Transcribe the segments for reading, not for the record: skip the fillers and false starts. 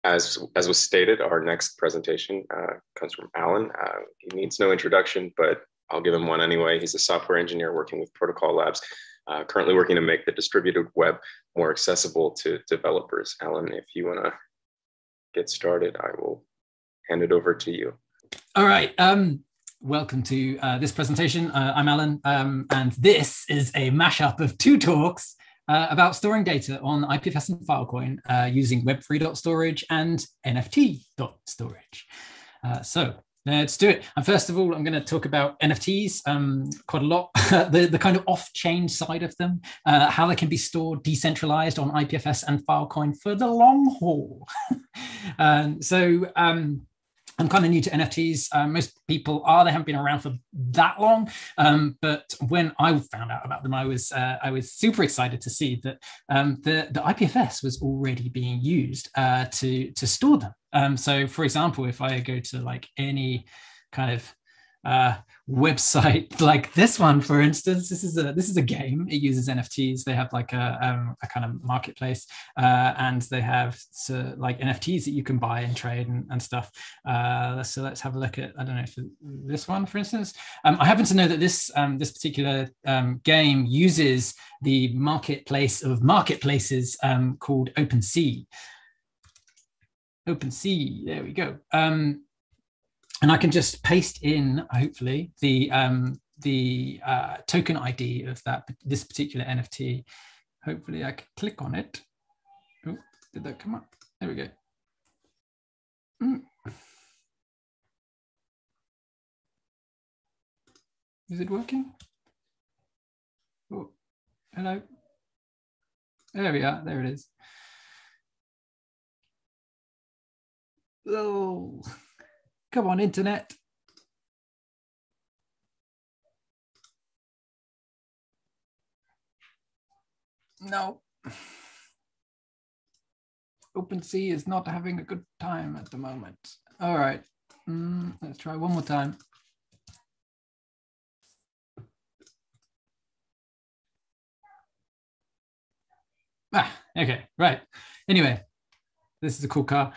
as was stated, our next presentation comes from Alan. He needs no introduction, but I'll give him one anyway. He's a software engineer working with Protocol Labs, currently working to make the distributed web more accessible to developers. Alan, if you want to get started, I will hand it over to you. All right. Welcome to this presentation. I'm Alan, and this is a mashup of two talks about storing data on IPFS and Filecoin using Web3 storage and NFT storage. So let's do it. And first of all, I'm going to talk about NFTs quite a lot, the kind of off-chain side of them, how they can be stored decentralized on IPFS and Filecoin for the long haul. I'm kind of new to NFTs. Most people are. They haven't been around for that long. But when I found out about them, I was super excited to see that the IPFS was already being used to store them. So, for example, if I go to like any kind of website like this one, for instance, this is a game. It uses NFTs. They have like a kind of marketplace, and they have like NFTs that you can buy and trade and stuff. So let's have a look at, I don't know, if this one, for instance. I happen to know that this particular game uses the marketplace of marketplaces called OpenSea. OpenSea, there we go. And I can just paste in, hopefully, the token ID of this particular NFT. Hopefully, I can click on it. Oh, did that come up? There we go. Is it working? Oh, hello. There we are. There it is. Oh. Come on, internet. No. OpenSea is not having a good time at the moment. All right, let's try one more time. Okay, right. Anyway, this is a cool car.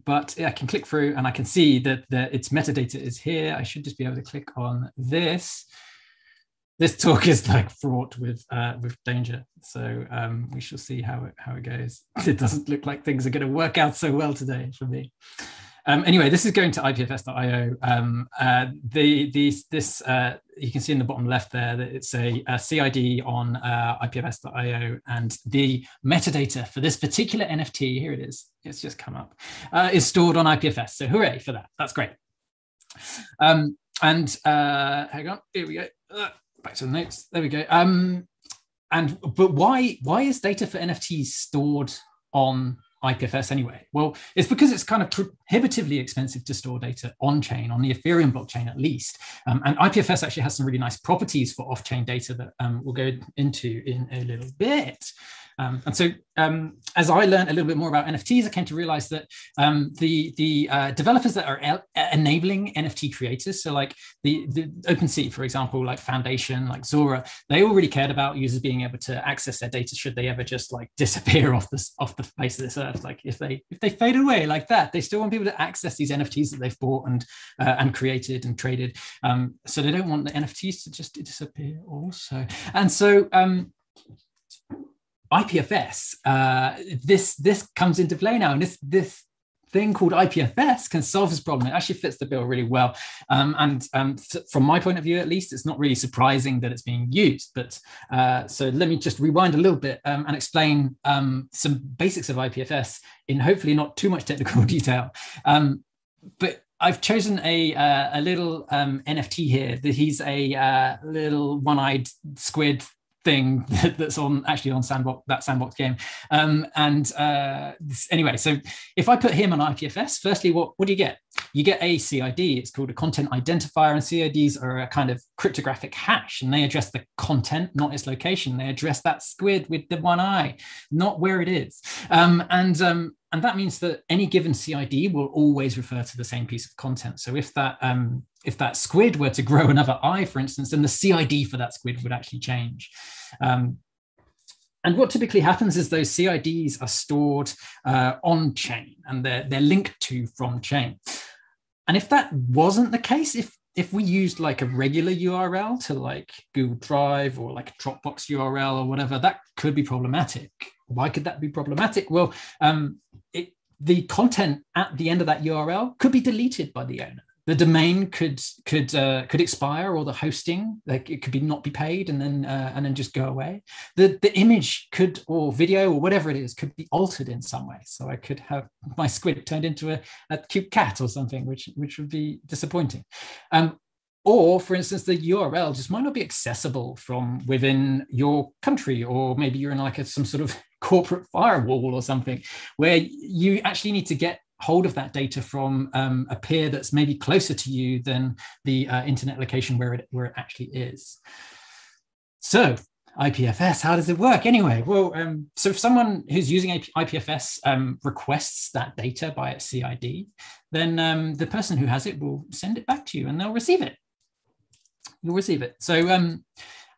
But I can click through and I can see that its metadata is here. I should just be able to click on this. This talk is like fraught with danger. So we shall see how it goes. It doesn't look like things are going to work out so well today for me. Anyway, this is going to IPFS.io. You can see in the bottom left there that it's a CID on IPFS.io, and the metadata for this particular NFT, here it is, it's just come up, is stored on IPFS. So hooray for that. That's great. Hang on, here we go. Back to the notes. There we go. But why is data for NFTs stored on IPFS anyway? Well, it's because it's kind of prohibitively expensive to store data on-chain, on the Ethereum blockchain at least. And IPFS actually has some really nice properties for off-chain data that we'll go into in a little bit. And so as I learned a little bit more about NFTs, I came to realize that the developers that are enabling NFT creators, so like the OpenSea, for example, like Foundation, like Zora, they already cared about users being able to access their data should they ever just like disappear off the face of this earth. Like if they fade away like that, they still want people to access these NFTs that they've bought and created and traded. So they don't want the NFTs to just disappear also. And so IPFS, this comes into play now, and this thing called IPFS can solve this problem. It actually fits the bill really well, and from my point of view, at least, it's not really surprising that it's being used. But so let me just rewind a little bit and explain some basics of IPFS in hopefully not too much technical detail. But I've chosen a little NFT here. That he's a little one-eyed squid thing that's actually on Sandbox game. Anyway, so if I put him on IPFS, firstly, what do you get? You get a CID. It's called a content identifier, and CIDs are a kind of cryptographic hash, and they address the content, not its location. They address that squid with the one eye, not where it is. And that means that any given CID will always refer to the same piece of content. So if that squid were to grow another eye, for instance, then the CID for that squid would actually change. And what typically happens is those CIDs are stored on chain, and they're linked to from chain. And if that wasn't the case, if we used like a regular URL to like Google Drive or like a Dropbox URL or whatever, that could be problematic. Why could that be problematic? Well, the content at the end of that URL could be deleted by the owner. The domain could expire, or the hosting, like it could not be paid and then just go away. The image could, or video or whatever it is, could be altered in some way. So I could have my squid turned into a cute cat or something, which would be disappointing. Or, for instance, the URL just might not be accessible from within your country, or maybe you're in like some sort of corporate firewall or something, where you actually need to get hold of that data from a peer that's maybe closer to you than the internet location where it actually is. So IPFS, how does it work anyway? Well, so if someone who's using IPFS requests that data by its CID, then the person who has it will send it back to you and they'll receive it. You'll receive it. So, and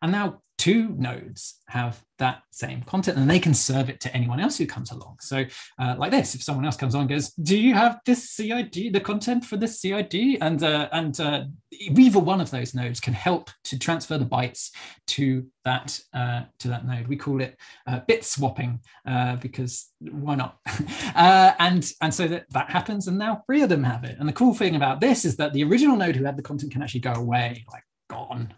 now two nodes have that same content, and they can serve it to anyone else who comes along. So like this, if someone else comes on and goes, do you have this CID, the content for this CID? And either one of those nodes can help to transfer the bytes to that node. We call it bit swapping because why not? And so that happens, and now three of them have it. And the cool thing about this is that the original node who had the content can actually go away, like gone.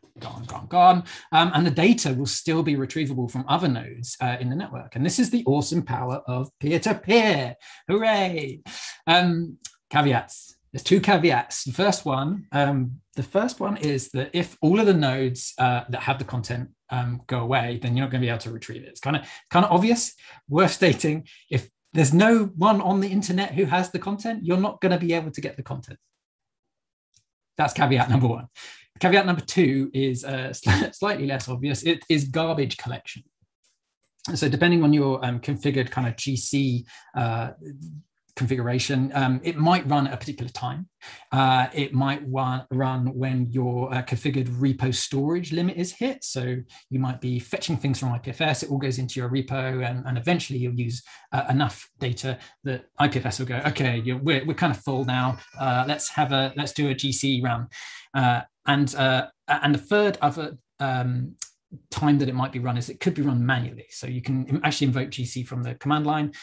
And the data will still be retrievable from other nodes in the network. And this is the awesome power of peer-to-peer. Hooray! Caveats. There's two caveats. The first one is that if all of the nodes that have the content go away, then you're not going to be able to retrieve it. It's kind of obvious, worth stating. If there's no one on the internet who has the content, you're not going to be able to get the content. That's caveat number one. Caveat number two is slightly less obvious. It is garbage collection. So depending on your configured kind of GC configuration, it might run at a particular time. It might run when your configured repo storage limit is hit. So you might be fetching things from IPFS, it all goes into your repo, and eventually you'll use enough data that IPFS will go, okay, we're kind of full now. Let's do a GC run. And the third other time that it might be run is it could be run manually. So you can actually invoke GC from the command line,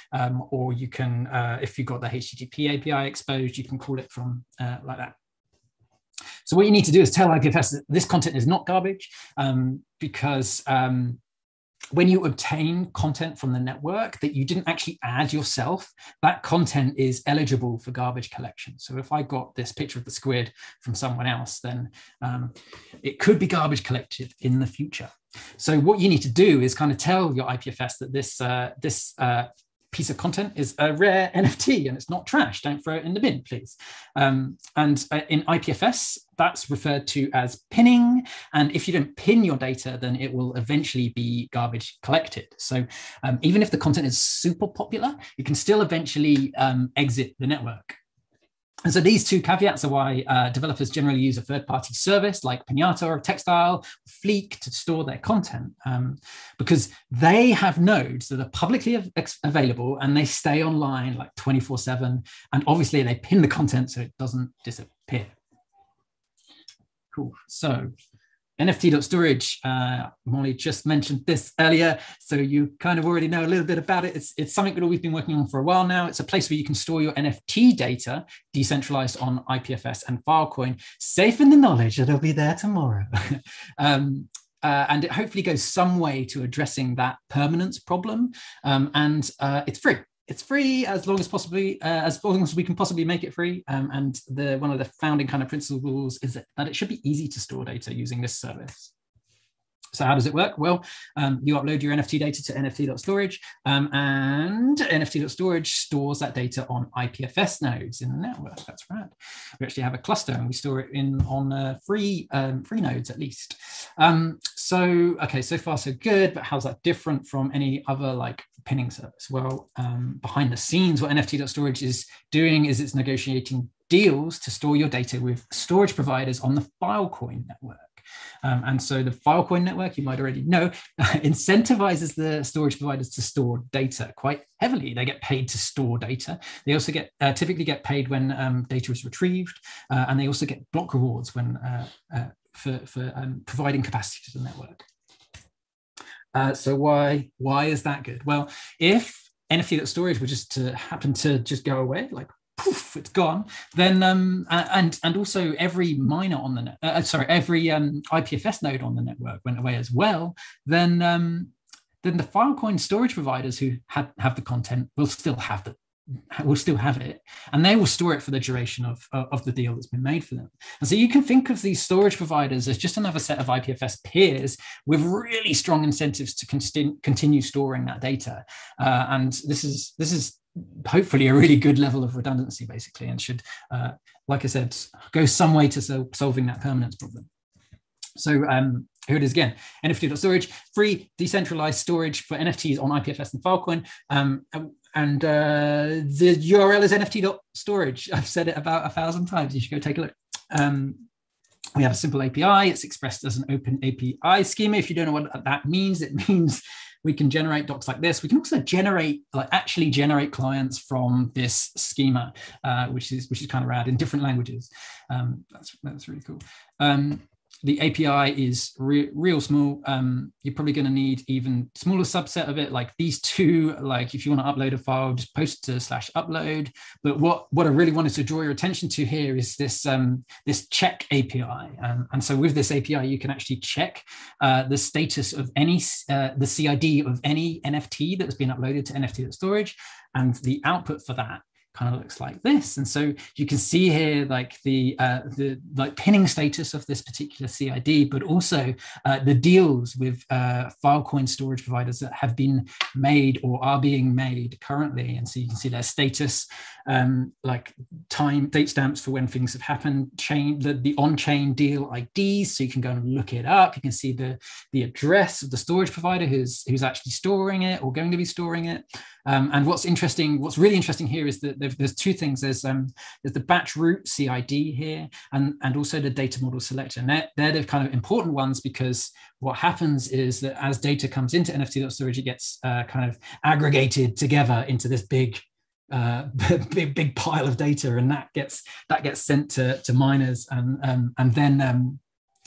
or you can, if you've got the HTTP API exposed, you can call it from like that. So what you need to do is tell IPFS that this content is not garbage, because when you obtain content from the network that you didn't actually add yourself, that content is eligible for garbage collection. So if I got this picture of the squid from someone else, then it could be garbage collected in the future. So what you need to do is kind of tell your IPFS that this piece of content is a rare NFT and it's not trash. Don't throw it in the bin, please. And in IPFS, that's referred to as pinning. And if you don't pin your data, then it will eventually be garbage collected. So even if the content is super popular, you can still eventually exit the network. And so these two caveats are why developers generally use a third-party service like Pinata or Textile, Fleek to store their content, because they have nodes that are publicly available and they stay online like 24/7. And obviously they pin the content so it doesn't disappear. Cool. So NFT.storage, Molly just mentioned this earlier, so you kind of already know a little bit about it. It's something that we've been working on for a while now. It's a place where you can store your NFT data, decentralized on IPFS and Filecoin, safe in the knowledge that it'll be there tomorrow. And it hopefully goes some way to addressing that permanence problem. And it's free. It's free as long as we can possibly make it free. And one of the founding kind of principles is that it should be easy to store data using this service. So how does it work? Well, you upload your NFT data to NFT.storage, and NFT.storage stores that data on IPFS nodes in the network. That's right. We actually have a cluster, and we store it on free nodes at least. So okay, so far so good. But how's that different from any other like pinning service? Well, behind the scenes, what NFT.storage is doing is it's negotiating deals to store your data with storage providers on the Filecoin network. And so the Filecoin network, you might already know, incentivizes the storage providers to store data quite heavily. They get paid to store data. They also get typically get paid when data is retrieved, and they also get block rewards when for providing capacity to the network. So why is that good? Well, if NFT.storage were just to happen to just go away, like poof, it's gone, then and also every miner on the net, every IPFS node on the network went away as well, then the Filecoin storage providers who have the content will still have it, and they will store it for the duration of the deal that's been made for them. And so you can think of these storage providers as just another set of IPFS peers with really strong incentives to continue storing that data. And this is hopefully a really good level of redundancy, basically, and should, like I said, go some way to solving that permanence problem. So here it is again, NFT.storage, free decentralized storage for NFTs on IPFS and Filecoin. And the URL is NFT.storage. I've said it about 1,000 times. You should go take a look. We have a simple API. It's expressed as an open API schema. If you don't know what that means, it means we can generate docs like this. We can also actually generate clients from this schema, which is kind of rad in different languages. That's really cool. The API is real small. You're probably going to need even smaller subset of it, like these two. Like if you want to upload a file, just post to /upload. But what I really wanted to draw your attention to here is this this check API. And so with this API, you can actually check the status of any the CID of any NFT that's been uploaded to NFT.storage, and the output for that kind of looks like this. And so you can see here like the pinning status of this particular CID, but also the deals with Filecoin storage providers that have been made or are being made currently. And so you can see their status, like date stamps for when things have happened, the on-chain deal IDs, so you can go and look it up. You can see the address of the storage provider who's actually storing it or going to be storing it. And what's really interesting here is that there's two things. There's the batch root CID here, and also the data model selector. And they're the kind of important ones, because what happens is that as data comes into NFT.storage, it gets kind of aggregated together into this big pile of data, and that gets sent to miners, and then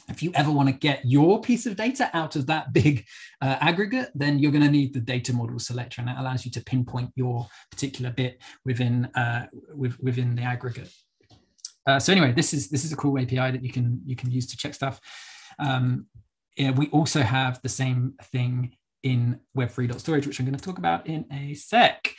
if you ever want to get your piece of data out of that big aggregate, then you're going to need the data model selector, and that allows you to pinpoint your particular bit within the aggregate. So anyway, this is a cool API that you can use to check stuff. We also have the same thing in Web3.storage, which I'm going to talk about in a sec.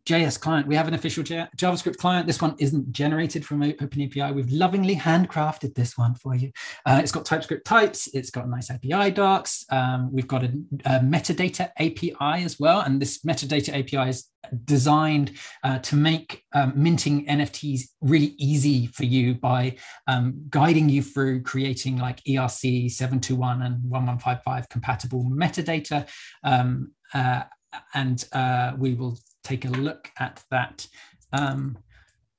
JS client, we have an official JavaScript client. This one isn't generated from OpenAPI. We've lovingly handcrafted this one for you. It's got TypeScript types. It's got nice API docs. We've got a metadata API as well. And this metadata API is designed to make minting NFTs really easy for you by guiding you through creating like ERC 721 and 1155 compatible metadata. And we will take a look at that.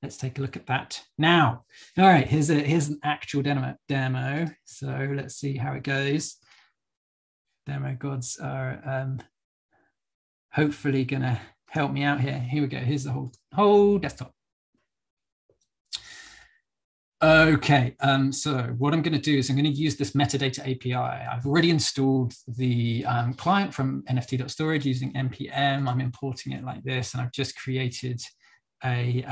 Let's take a look at that now. All right, here's an actual demo. So let's see how it goes. Demo gods are hopefully gonna help me out here. Here we go. Here's the whole desktop. Okay, so what I'm going to do is I'm going to use this metadata API. I've already installed the client from NFT.storage using npm. I'm importing it like this, and I've just created a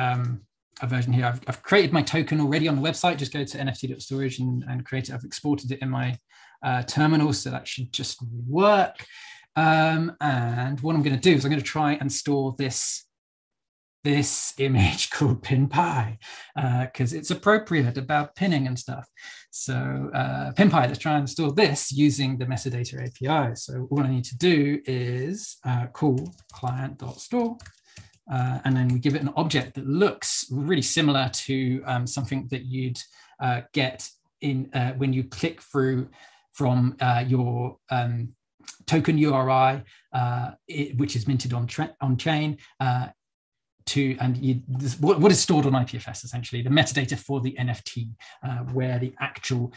version here. I've created my token already on the website. Just go to NFT.storage and create it. I've exported it in my terminal, so that should just work. And what I'm going to do is I'm going to try and store this image called PinPy, because it's appropriate about pinning and stuff. So PinPy, let's try and store this using the metadata API. So all I need to do is call client.store, and then we give it an object that looks really similar to something that you'd get in when you click through from your token URI, which is minted on chain. what is stored on IPFS, essentially, the metadata for the NFT, where the actual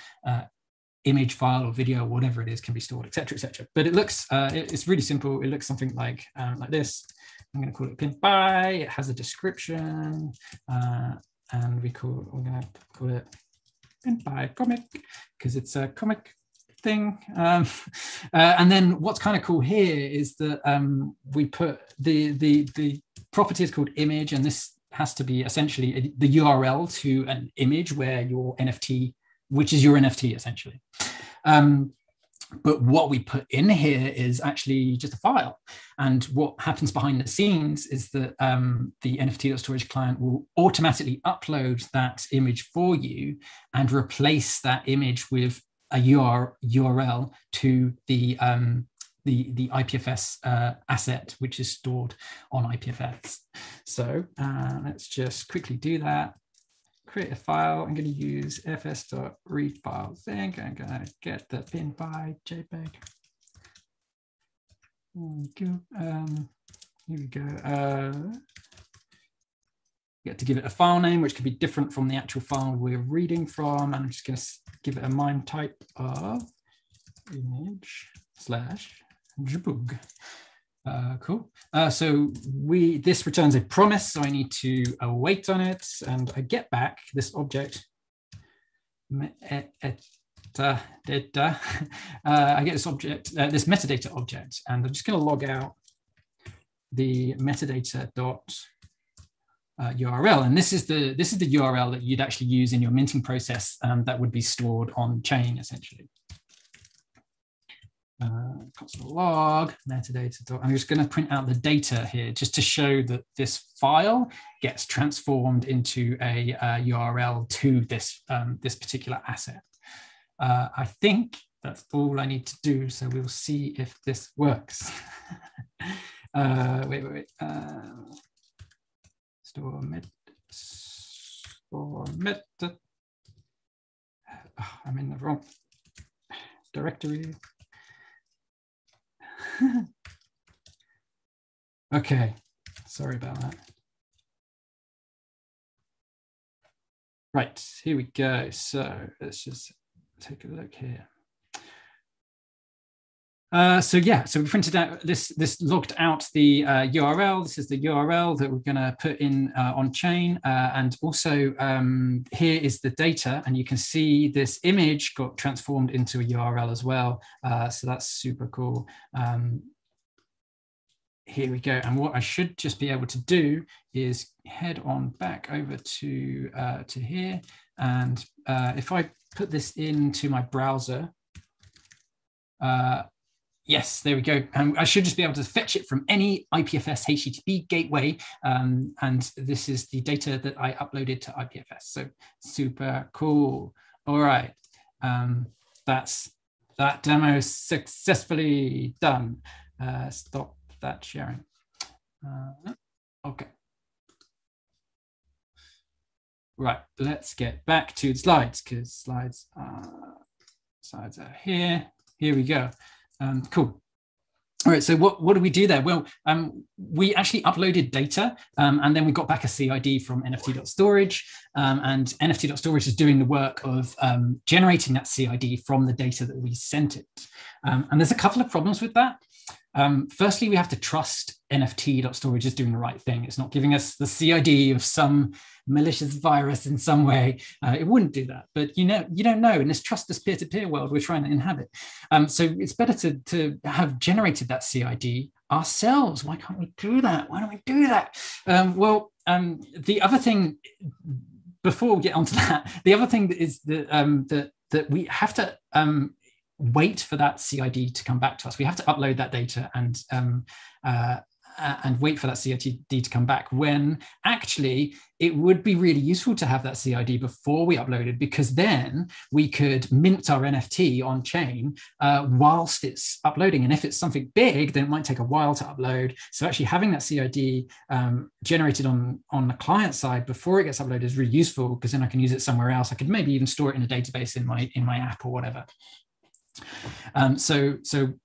image file or video or whatever it is can be stored, etc., etc. But it looks, it's really simple. It looks something like this. I'm going to call it pin by. It has a description, and we're going to call it pin by comic because it's a comic thing. And then what's kind of cool here is that we put the property is called image, and this has to be essentially the URL to an image where your NFT, which is your NFT essentially. But what we put in here is actually just a file. And what happens behind the scenes is that the NFT.storage client will automatically upload that image for you and replace that image with a URL to the IPFS asset, which is stored on IPFS. So let's just quickly do that. Create a file. I'm going to use fs.read file thing. I'm going to get the pin by JPEG. Here we go. Get to give it a file name, which could be different from the actual file we're reading from. And I'm just going to give it a MIME type of image/jpeg. Cool. So this returns a promise, so I need to await on it, and I get back this object. I get this object, this metadata object, and I'm just going to log out the metadata dot URL, and this is the URL that you'd actually use in your minting process that would be stored on chain essentially. Console log metadata. I'm just going to print out the data here just to show that this file gets transformed into a URL to this this particular asset. I think that's all I need to do. So we'll see if this works. Wait. Store meta. Oh, I'm in the wrong directory. Okay, sorry about that. Right, here we go. So let's just take a look here. So we printed out this logged out the URL. This is the URL that we're going to put in on chain, and also here is the data, and you can see this image got transformed into a URL as well. So that's super cool. Here we go. And what I should just be able to do is head on back over to here, and if I put this into my browser. Yes, there we go. I should just be able to fetch it from any IPFS HTTP gateway. And this is the data that I uploaded to IPFS. So super cool. All right. That's that demo successfully done. Stop that sharing. Okay. Right, let's get back to the slides because slides are here. Here we go. Cool. All right, so what do we do there? Well, we actually uploaded data and then we got back a CID from NFT.storage, and NFT.storage is doing the work of generating that CID from the data that we sent it. And there's a couple of problems with that. Firstly, we have to trust NFT.storage is doing the right thing. It's not giving us the CID of some malicious virus in some way. It wouldn't do that, but you don't know. In this trustless peer-to-peer world we're trying to inhabit. So it's better to have generated that CID ourselves. Why can't we do that? Why don't we do that? The other thing, before we get onto that, the other thing is that we have to wait for that CID to come back to us. We have to upload that data and wait for that CID to come back, when actually it would be really useful to have that CID before we uploaded, because then we could mint our NFT on chain whilst it's uploading. And if it's something big, then it might take a while to upload. So actually having that CID generated on the client side before it gets uploaded is really useful, because then I can use it somewhere else. I could maybe even store it in a database in my app or whatever. So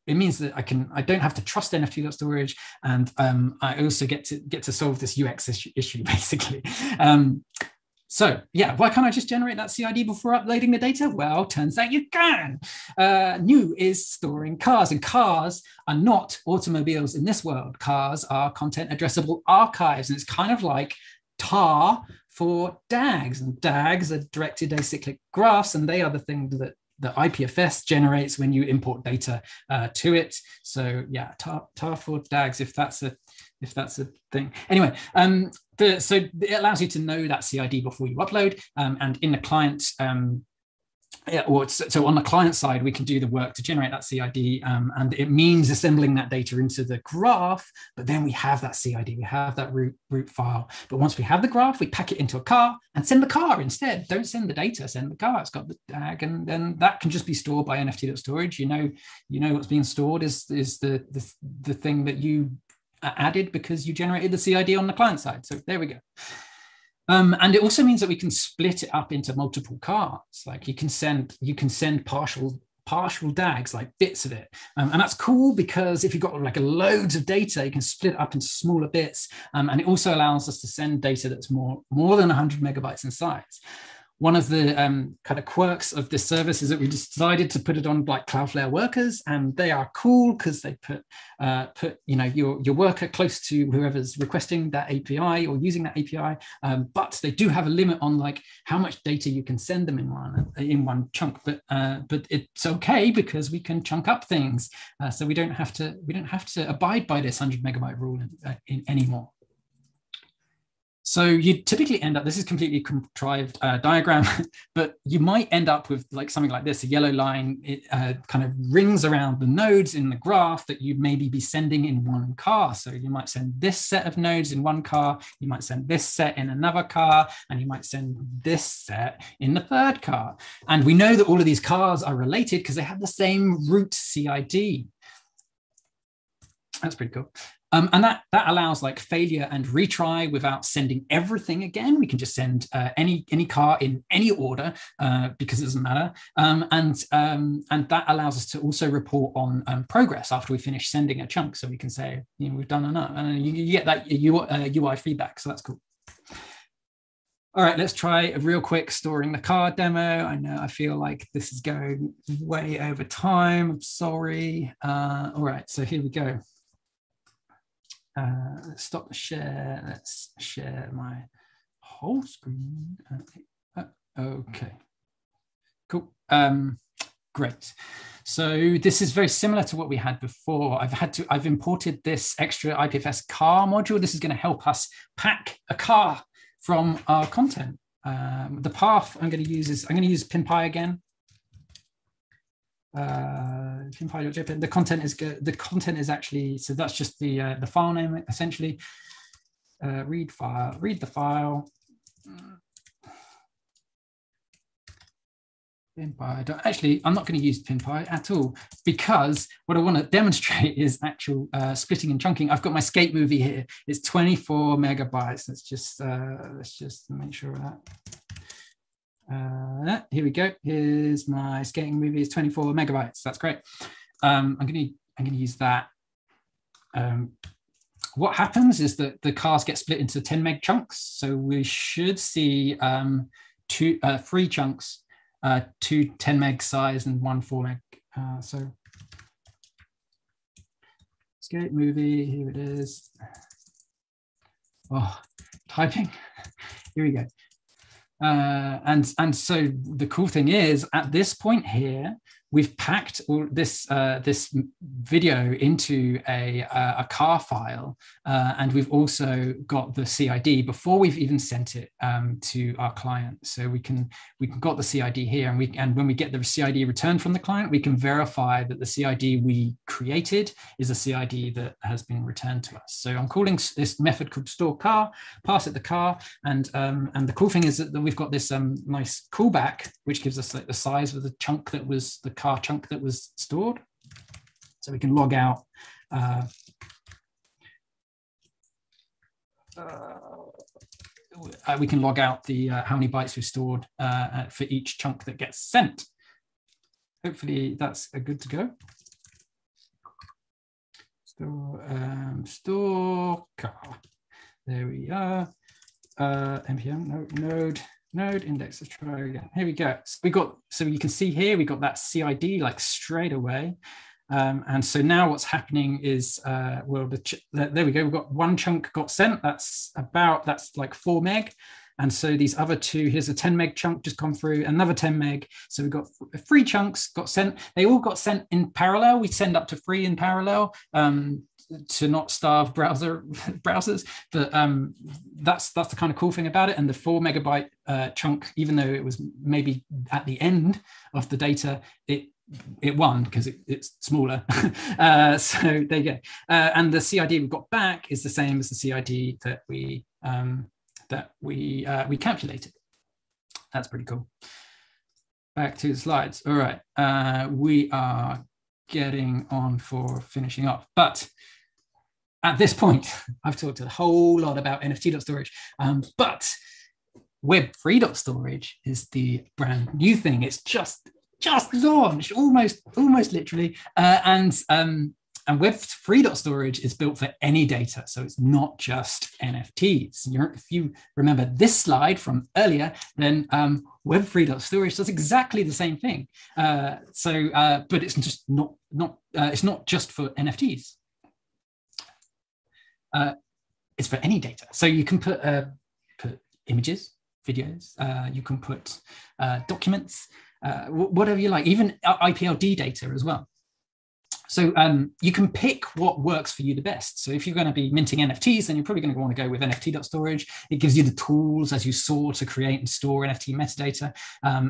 it means that I don't have to trust NFT.storage, and I also get to solve this UX issue basically. So yeah, why can't I just generate that CID before uploading the data? Well, turns out you can. New is storing cars, and cars are not automobiles in this world. Cars are content addressable archives, and it's kind of like tar for DAGs, and DAGs are directed acyclic graphs, and they are the thing that the IPFS generates when you import data to it. So yeah, tar for DAGs, if that's a thing. Anyway, so it allows you to know that CID before you upload, and in the client, so on the client side, we can do the work to generate that CID, and it means assembling that data into the graph, but then we have that CID, we have that root file. But once we have the graph, we pack it into a car and send the car instead. Don't send the data, send the car. It's got the tag, and then that can just be stored by NFT.storage. You know what's being stored is the thing that you added because you generated the CID on the client side. So there we go. And it also means that we can split it up into multiple cars. Like you can send partial DAGs, like bits of it. And that's cool because if you've got like loads of data, you can split it up into smaller bits. And it also allows us to send data that's more than 100 megabytes in size. One of the kind of quirks of this service is that we decided to put it on like Cloudflare workers, and they are cool because they put your worker close to whoever's requesting that API or using that API. But they do have a limit on like how much data you can send them in one chunk. But it's okay because we can chunk up things, so we don't have to abide by this 100 megabyte rule anymore. So you typically end up, this is completely contrived diagram, but you might end up with like something like this, a yellow line. It kind of rings around the nodes in the graph that you maybe be sending in one car. So you might send this set of nodes in one car, you might send this set in another car, and you might send this set in the third car. And we know that all of these cars are related because they have the same root CID. That's pretty cool. And that allows like failure and retry without sending everything again. We can just send any car in any order because it doesn't matter. And that allows us to also report on progress after we finish sending a chunk. So we can say, we've done enough, and you get that UI feedback. So that's cool. All right, let's try a real quick storing the car demo. I know I feel like this is going way over time. I'm sorry. All right, so here we go. Let's stop the share. Let's share my whole screen. Okay, cool. Great. So this is very similar to what we had before. I've imported this extra IPFS car module. This is going to help us pack a car from our content. The path I'm going to use is PinPy again. PinPy.jpg. The content is good. The content is actually, so that's just the file name essentially. Read the file. PinPy. I'm not going to use PinPy at all because what I want to demonstrate is actual splitting and chunking. I've got my skate movie here. It's 24 megabytes. Let's just make sure of that. Here we go. Here's my skating movie. It's 24 megabytes. That's great. I'm going to use that. What happens is that the cars get split into 10 meg chunks. So we should see three chunks, two 10 meg size and one 4 meg. So skate movie, here it is. Oh, typing. Here we go. And so the cool thing is at this point here, we've packed all this video into a car file, and we've also got the CID before we've even sent it to our client. So we got the CID here, and when we get the CID returned from the client, we can verify that the CID we created is a CID that has been returned to us. So I'm calling this method called store car, pass it the car, and the cool thing is that we've got this nice callback, which gives us like the size of the chunk that was the car chunk that was stored. So we can log out we can log out the how many bytes we've stored for each chunk that gets sent. hopefully that's good to go. Store car. There we are. npm node index. Let's try again. Here we go. So you can see here we got that CID like straight away. And so now what's happening is, well, there we go. We've got one chunk got sent. That's like 4 meg. And so these other two, here's a 10 meg chunk just gone through, another 10 meg. So we've got 3 chunks got sent. They all got sent in parallel. We send up to 3 in parallel to not starve browsers. But that's the kind of cool thing about it. And the 4 megabyte chunk, even though it was maybe at the end of the data, it won because it's smaller. So there you go. And the CID we've got back is the same as the CID that we calculated. That's pretty cool. Back to the slides. All right, we are getting on for finishing off. But at this point, I've talked a whole lot about NFT.storage, but Web3.storage is the brand new thing. It's just launched, almost literally, and Web3.storage is built for any data, so it's not just NFTs. If you remember this slide from earlier, then Web3.storage does exactly the same thing. But it's just it's not just for NFTs. It's for any data. So you can put images, videos. You can put documents. Whatever you like, even IPLD data as well. So you can pick what works for you the best. So if you're going to be minting NFTs, then you're probably going to want to go with NFT.storage. It gives you the tools, as you saw, to create and store NFT metadata,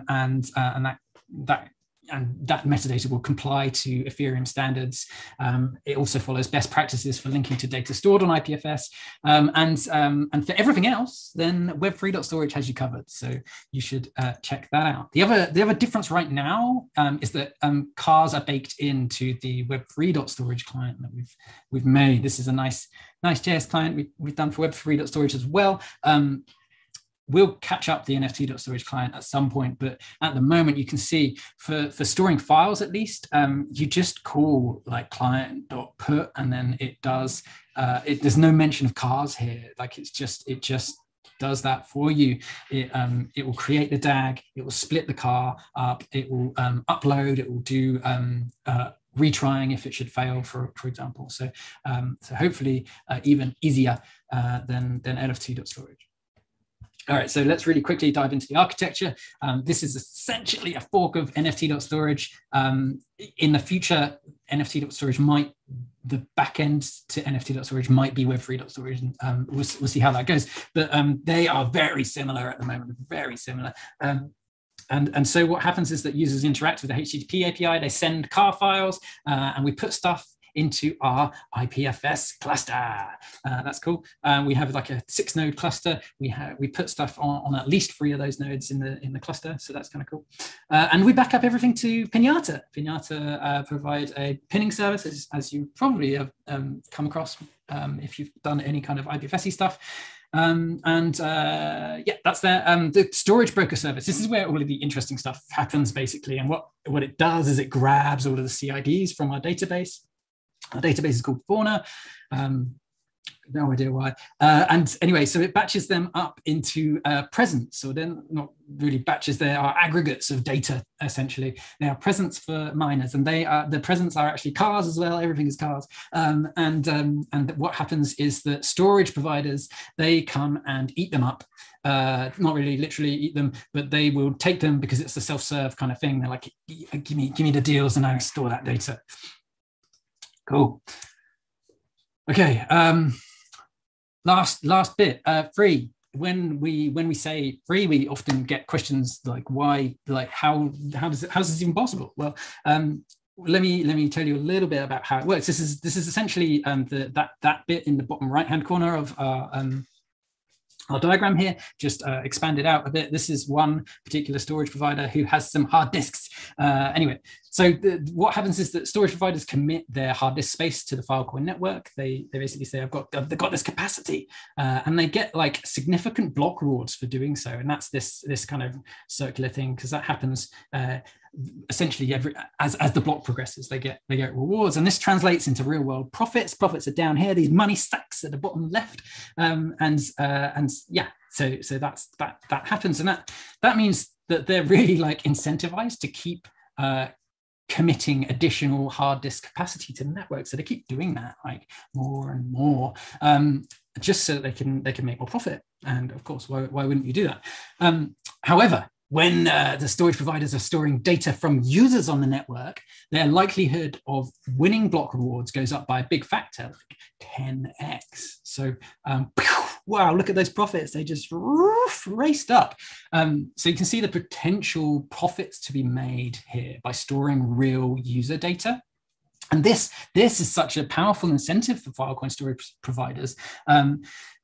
and that metadata will comply to Ethereum standards. It also follows best practices for linking to data stored on IPFS. And for everything else, then Web3.storage has you covered. So you should check that out. The other difference right now is that cars are baked into the Web3.storage client that we've made. This is a nice JS client we've done for Web3.storage as well. We'll catch up the NFT.storage client at some point, but at the moment you can see for storing files, at least, you just call like client.put, and then it does. There's no mention of cars here. Like it just does that for you. It will create the DAG. It will split the car up. It will upload. It will do retrying if it should fail, for example. So hopefully even easier than NFT.storage. All right, so let's really quickly dive into the architecture. This is essentially a fork of NFT.storage. In the future, NFT.storage the backend to NFT.storage might be Web3.storage, and we'll see how that goes. But they are very similar at the moment, very similar. And so what happens is that users interact with the HTTP API, they send car files, and we put stuff into our IPFS cluster. That's cool. We have like a 6-node cluster. We put stuff on at least 3 of those nodes in the cluster, so that's kind of cool. And we back up everything to Pinata. Pinata provide a pinning service, as you probably have come across if you've done any kind of IPFS stuff. Yeah, that's there. The storage broker service. This is where all of the interesting stuff happens, basically. And what it does is it grabs all of the CIDs from our database. Our database is called Fauna. No idea why. And anyway, so it batches them up into presents. So then not really batches, they are aggregates of data, essentially. They are presents for miners, and the presents are actually cars as well. Everything is cars. And what happens is that storage providers, they come and eat them up. Not really literally eat them, but they will take them because it's a self-serve kind of thing. They're like, give me the deals and I store that data. Cool. Okay. Last bit. Free. When we say free, we often get questions like why, like how is this even possible? Well, let me tell you a little bit about how it works. This is essentially that bit in the bottom right hand corner of our diagram here, just expanded out a bit. This is one particular storage provider who has some hard disks. Anyway, so what happens is that storage providers commit their hard disk space to the Filecoin network. They basically say, they've got this capacity, and they get like significant block rewards for doing so. And that's this kind of circular thing, because that happens essentially as the block progresses, they get rewards, and this translates into real world profits. Profits are down here, these money stacks at the bottom left, and yeah, so that happens, and that means that they're really like incentivized to keep committing additional hard disk capacity to the network. So they keep doing that like more and more, just so they can make more profit. And of course, why wouldn't you do that? However, when the storage providers are storing data from users on the network, their likelihood of winning block rewards goes up by a big factor, like 10x. So, wow, look at those profits. They just raced up. So you can see the potential profits to be made here by storing real user data. And this is such a powerful incentive for Filecoin storage providers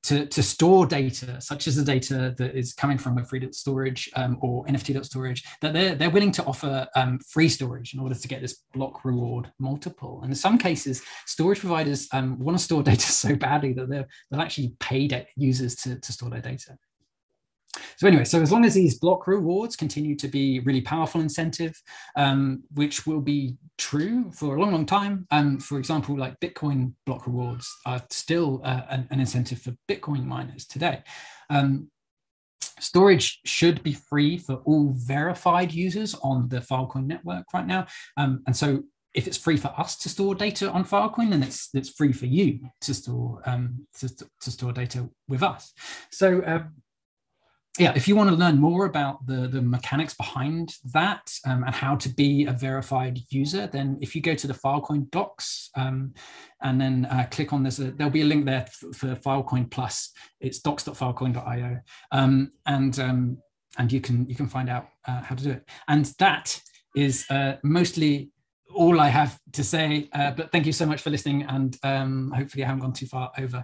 to store data, such as the data that is coming from Web3 storage or NFT storage, that they're willing to offer free storage in order to get this block reward multiple. And in some cases, storage providers want to store data so badly that they'll actually pay users to store their data. So anyway, so as long as these block rewards continue to be really powerful incentive, which will be true for a long, long time. For example, like Bitcoin block rewards are still an incentive for Bitcoin miners today. Storage should be free for all verified users on the Filecoin network right now. And so if it's free for us to store data on Filecoin, then it's free for you to store data with us. So yeah, if you want to learn more about the mechanics behind that and how to be a verified user, then if you go to the Filecoin docs and then click on this, there'll be a link there for Filecoin Plus. It's docs.filecoin.io, and you can find out how to do it. And that is mostly all I have to say. But thank you so much for listening, and hopefully I haven't gone too far over.